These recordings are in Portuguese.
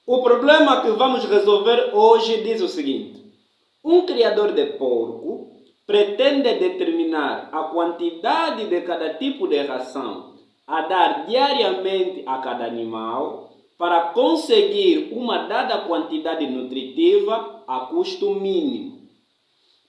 O problema que vamos resolver hoje diz o seguinte: um criador de porco pretende determinar a quantidade de cada tipo de ração a dar diariamente a cada animal para conseguir uma dada quantidade nutritiva a custo mínimo.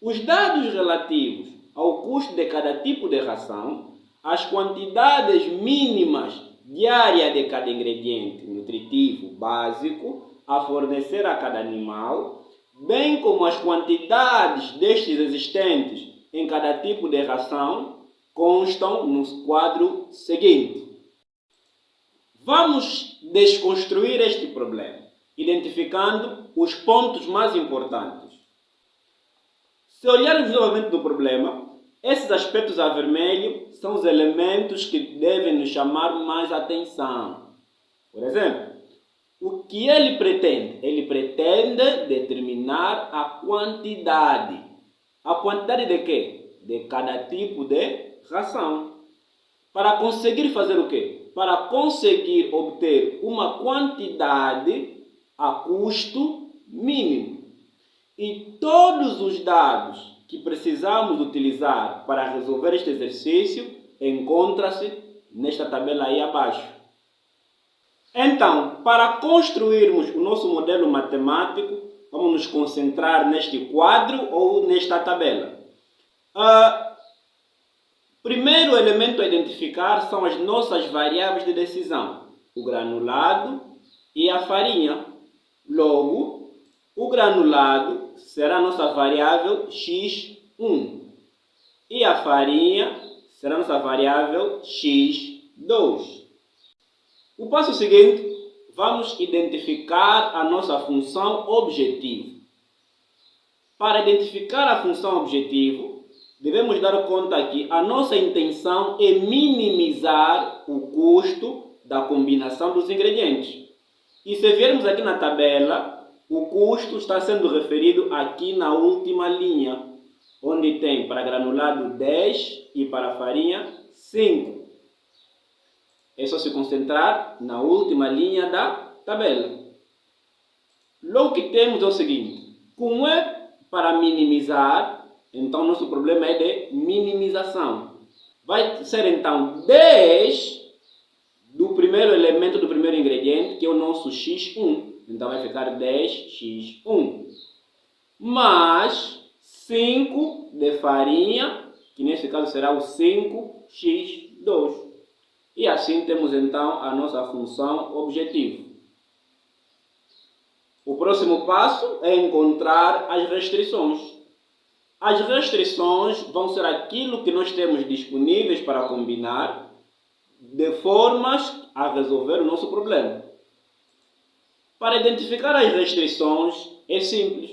Os dados relativos ao custo de cada tipo de ração, as quantidades mínimas diárias de cada ingrediente nutritivo básico a fornecer a cada animal, bem como as quantidades destes existentes em cada tipo de ração, constam no quadro seguinte. Vamos desconstruir este problema, identificando os pontos mais importantes. Se olharmos novamente no problema, esses aspectos a vermelho são os elementos que devem nos chamar mais atenção. Por exemplo, o que ele pretende? Ele pretende determinar a quantidade. A quantidade de quê? De cada tipo de ração. Para conseguir fazer o quê? Para conseguir obter uma quantidade a custo mínimo. E todos os dados que precisamos utilizar para resolver este exercício encontram-se nesta tabela aí abaixo. Então, para construirmos o nosso modelo matemático, vamos nos concentrar neste quadro ou nesta tabela. Primeiro elemento a identificar são as nossas variáveis de decisão, o granulado e a farinha. Logo, o granulado será a nossa variável x1 e a farinha será a nossa variável x2. O passo seguinte, vamos identificar a nossa função objetivo. Para identificar a função objetivo, devemos dar conta que a nossa intenção é minimizar o custo da combinação dos ingredientes. E se viermos aqui na tabela, o custo está sendo referido aqui na última linha, onde tem para granulado 10 e para farinha 5. É só se concentrar na última linha da tabela. Logo que temos é o seguinte: como é para minimizar, então nosso problema é de minimização. Vai ser então 10 do primeiro elemento do primeiro ingrediente, que é o nosso x1. Então vai ficar 10x1. Mais 5 de farinha, que nesse caso será o 5x2. E assim temos então a nossa função objetivo. O próximo passo é encontrar as restrições. As restrições vão ser aquilo que nós temos disponíveis para combinar de formas a resolver o nosso problema. Para identificar as restrições é simples.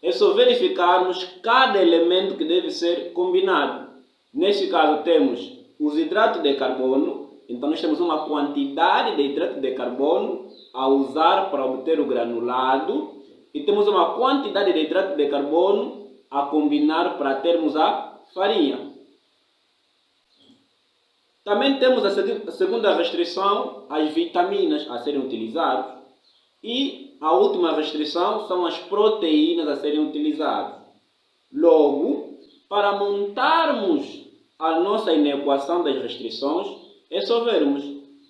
É só verificarmos cada elemento que deve ser combinado. Neste caso temos os hidratos de carbono. Então nós temos uma quantidade de hidrato de carbono a usar para obter o granulado. E temos uma quantidade de hidrato de carbono a combinar para termos a farinha. Também temos a segunda restrição, as vitaminas a serem utilizadas. E a última restrição são as proteínas a serem utilizadas. Logo, para montarmos a nossa inequação das restrições, é só vermos.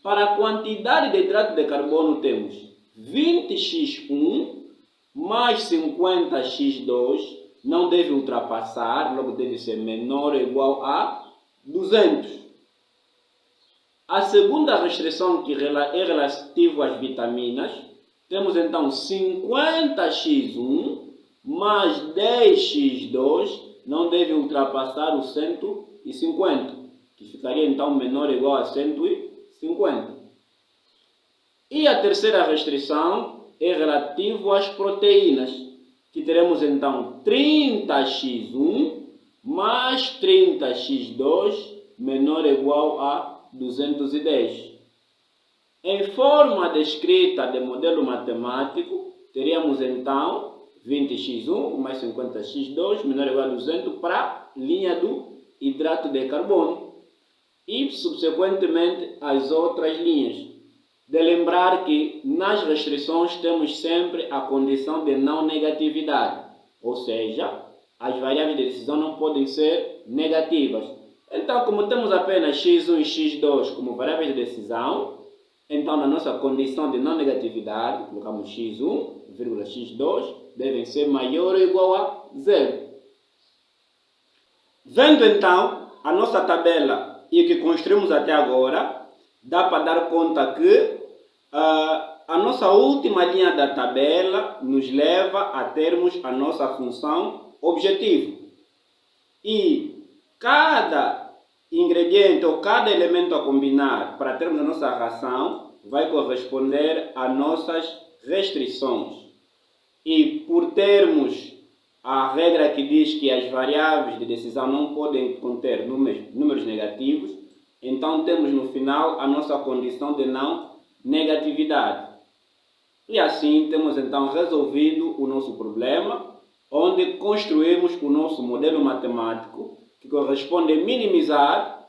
Para a quantidade de hidrato de carbono temos 20x1 mais 50x2, não deve ultrapassar, logo deve ser menor ou igual a 200. A segunda restrição, que é relativa às vitaminas, temos então 50x1 mais 10x2, não deve ultrapassar o 150, que ficaria então menor ou igual a 150. E a terceira restrição é relativa às proteínas, que teremos então 30x1 mais 30x2 menor ou igual a 210. Em forma descrita de modelo matemático, teríamos então 20x1 mais 50x2 menor ou igual a 200 para a linha do hidrato de carbono e, subsequentemente, as outras linhas. de lembrar que nas restrições temos sempre a condição de não negatividade, ou seja, as variáveis de decisão não podem ser negativas. Então, como temos apenas x1 e x2 como variáveis de decisão, então na nossa condição de não negatividade, colocamos x1, x2 devem ser maior ou igual a 0. Vendo então a nossa tabela e o que construímos até agora, dá para dar conta que a nossa última linha da tabela nos leva a termos a nossa função objetivo. E cada ingrediente ou cada elemento a combinar para termos a nossa ração vai corresponder a nossas restrições. E por termos a regra que diz que as variáveis de decisão não podem conter números negativos, então temos no final a nossa condição de não negatividade. E assim temos então resolvido o nosso problema, onde construímos o nosso modelo matemático que corresponde a minimizar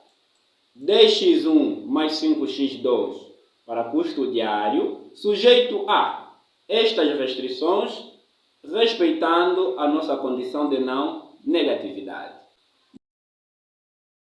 10x1 mais 5x2 para custo diário, sujeito a estas restrições, respeitando a nossa condição de não negatividade.